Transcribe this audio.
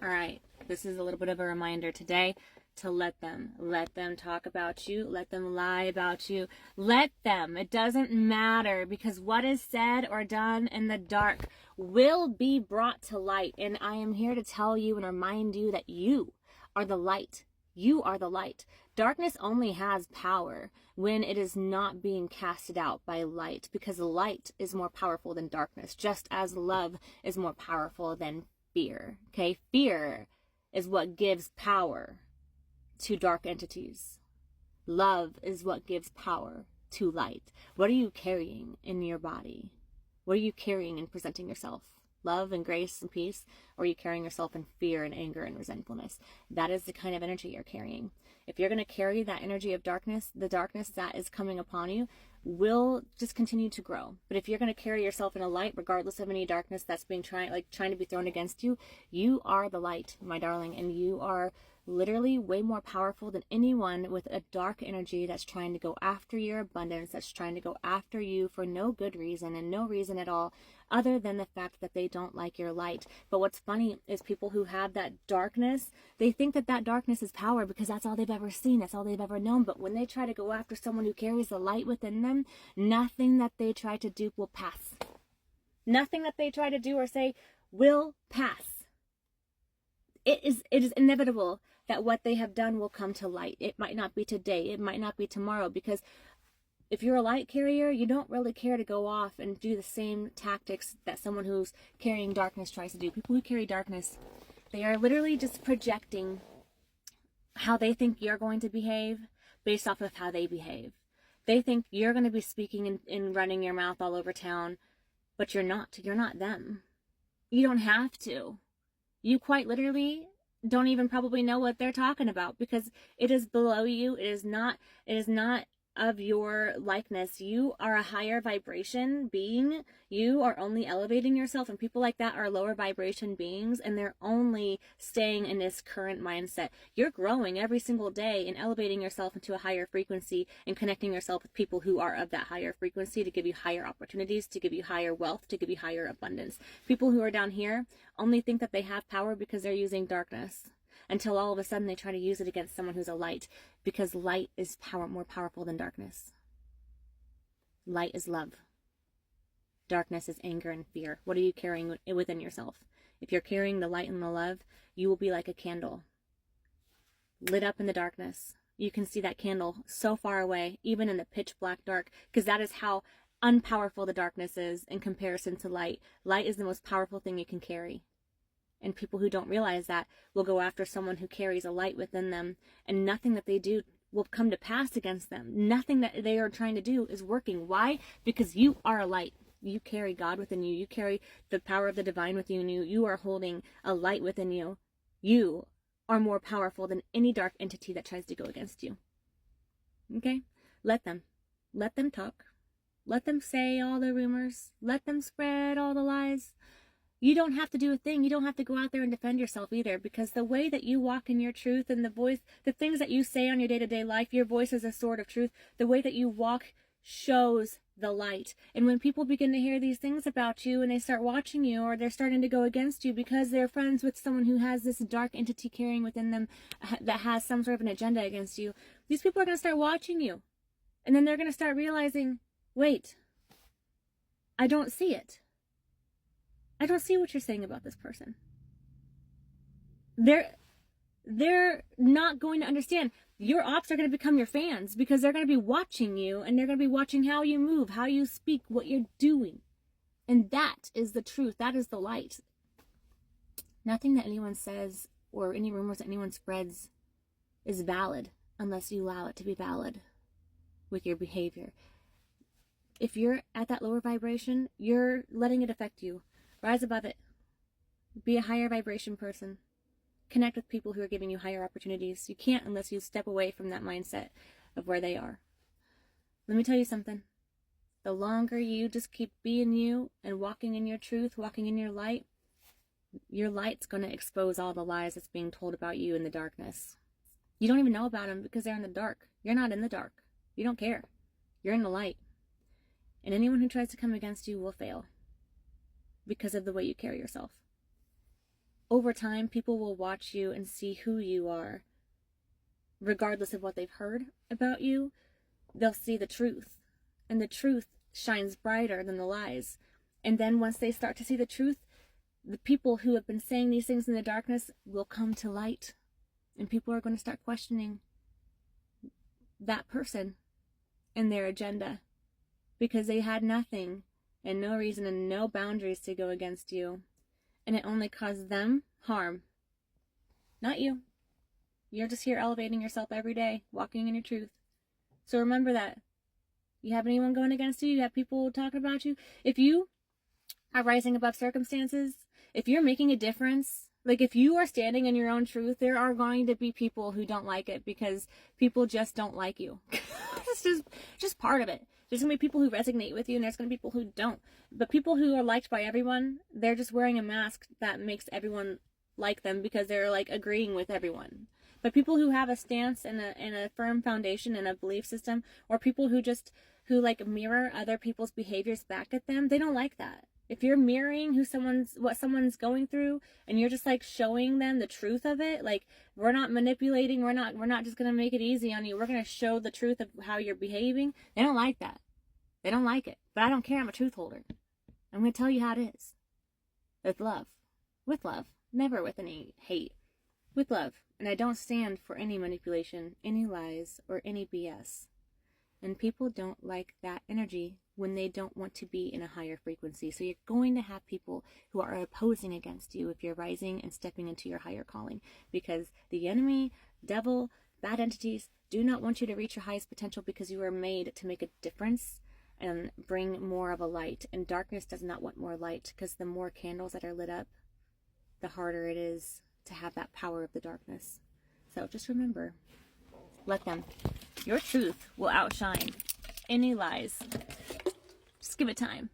All right, this is a little bit of a reminder today to let them talk about you, let them lie about you, let them. It doesn't matter, because what is said or done in the dark will be brought to light. And I am here to tell you and remind you that you are the light. You are the light. Darkness only has power when it is not being casted out by light, because light is more powerful than darkness, just as love is more powerful than fear. Okay, fear is what gives power to dark entities. Love is what gives power to light. What are you carrying in your body? What are you carrying in presenting yourself? Love and grace and peace? Or are you carrying yourself in fear and anger and resentfulness? That is the kind of energy you're carrying. If you're going to carry that energy of darkness, the darkness that is coming upon you will just continue to grow. But if you're going to carry yourself in a light, regardless of any darkness that's being trying to be thrown against you, you are the light, my darling, and you are literally way more powerful than anyone with a dark energy that's trying to go after your abundance, that's trying to go after you for no good reason and no reason at all other than the fact that they don't like your light. But what's funny is people who have that darkness, they think that that darkness is power because that's all they've ever seen, that's all they've ever known. But when they try to go after someone who carries the light within them, nothing that they try to do will pass. Nothing that they try to do or say will pass. It is inevitable that what they have done will come to light. It might not be today, it might not be tomorrow, because if you're a light carrier, you don't really care to go off and do the same tactics that someone who's carrying darkness tries to do. People who carry darkness, they are literally just projecting how they think you're going to behave based off of how they behave. They think you're going to be speaking and running your mouth all over town, but you're not. You're not them. You don't have to. You quite literally don't even probably know what they're talking about, because it is below you. It is not of your likeness. You are a higher vibration being. You are only elevating yourself, and people like that are lower vibration beings, and they're only staying in this current mindset. You're growing every single day and elevating yourself into a higher frequency and connecting yourself with people who are of that higher frequency to give you higher opportunities, to give you higher wealth, to give you higher abundance. People who are down here only think that they have power because they're using darkness, until all of a sudden they try to use it against someone who's a light, because light is more powerful than darkness. Light is love. Darkness is anger and fear. What are you carrying within yourself? If you're carrying the light and the love, you will be like a candle lit up in the darkness. You can see that candle so far away, even in the pitch black dark, because that is how unpowerful the darkness is in comparison to light. Light is the most powerful thing you can carry. And people who don't realize that will go after someone who carries a light within them, and nothing that they do will come to pass against them. Nothing that they are trying to do is working. Why? Because you are a light. You carry God within you. You carry the power of the divine within you. You are holding a light within you. You are more powerful than any dark entity that tries to go against you. Okay? Let them. Let them talk. Let them say all the rumors. Let them spread all the lies. You don't have to do a thing. You don't have to go out there and defend yourself either, because the way that you walk in your truth and the things that you say on your day-to-day life, your voice is a sword of truth. The way that you walk shows the light. And when people begin to hear these things about you and they start watching you, or they're starting to go against you because they're friends with someone who has this dark entity carrying within them that has some sort of an agenda against you, these people are going to start watching you. And then they're going to start realizing, wait, I don't see it. I don't see what you're saying about this person. They're not going to understand. Your ops are going to become your fans, because they're going to be watching you, and they're going to be watching how you move, how you speak, what you're doing. And that is the truth. That is the light. Nothing that anyone says or any rumors that anyone spreads is valid unless you allow it to be valid with your behavior. If you're at that lower vibration, you're letting it affect you. Rise above it. Be a higher vibration person. Connect with people who are giving you higher opportunities. You can't unless you step away from that mindset of where they are. Let me tell you something. The longer you just keep being you and walking in your truth, walking in your light's going to expose all the lies that's being told about you in the darkness. You don't even know about them because they're in the dark. You're not in the dark. You don't care. You're in the light. And anyone who tries to come against you will fail, because of the way you carry yourself. over time, people will watch you and see who you are. Regardless of what they've heard about you, they'll see the truth. And the truth shines brighter than the lies. And then once they start to see the truth, the people who have been saying these things in the darkness will come to light. And people are going to start questioning that person and their agenda, because they had nothing and no reason and no boundaries to go against you. And it only caused them harm, not you. You're just here elevating yourself every day, walking in your truth. So remember that. You have anyone going against you? You have people talking about you? If you are rising above circumstances, if you're making a difference, like if you are standing in your own truth, there are going to be people who don't like it, because people just don't like you. It's just part of it. There's going to be people who resonate with you, and there's going to be people who don't. But people who are liked by everyone, they're just wearing a mask that makes everyone like them, because they're like agreeing with everyone. But people who have a stance and a firm foundation and a belief system, or people who like mirror other people's behaviors back at them, they don't like that. If you're mirroring what someone's going through, and you're just like showing them the truth of it, like, we're not manipulating, we're not just gonna make it easy on you, we're gonna show the truth of how you're behaving, they don't like that. They don't like it. But I don't care, I'm a truth holder. I'm gonna tell you how it is. With love. With love. Never with any hate. With love. And I don't stand for any manipulation, any lies, or any BS. And people don't like that energy when they don't want to be in a higher frequency. So you're going to have people who are opposing against you if you're rising and stepping into your higher calling. Because the enemy, devil, bad entities do not want you to reach your highest potential, because you are made to make a difference and bring more of a light. And darkness does not want more light, because the more candles that are lit up, the harder it is to have that power of the darkness. So just remember, let them. Your truth will outshine any lies. Just give it time.